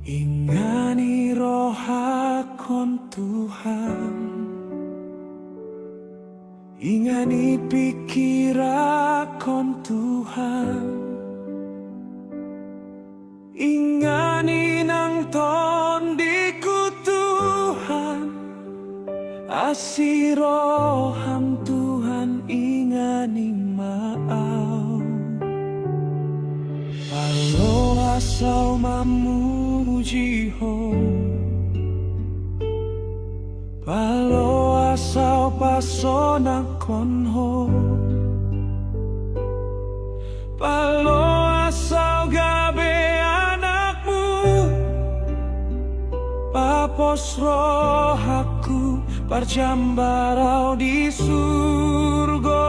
Ingani roh hakon Tuhan, ingani pikirakon Tuhan, ingani nang tondiku Tuhan, asiroham Tuhan ingani maau. Palo asal mamuji ho, palo asal pasona konho, palo asal gabe anakmu, papos rohaku parjambarau di surga.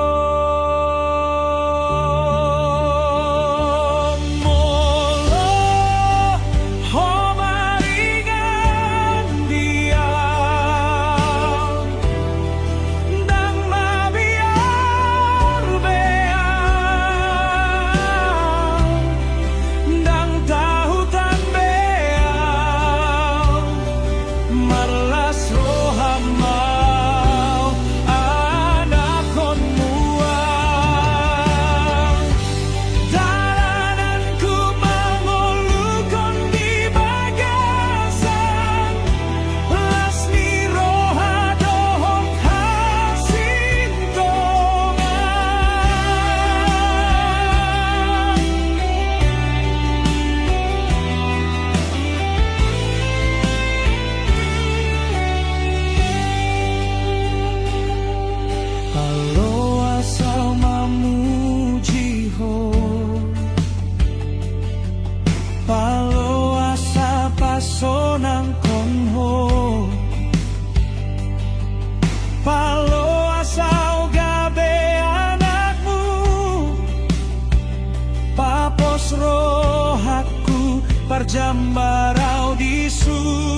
Palo asa pasonang konho, palo asa gabe anakmu, papos rohaku parjambarau di surga.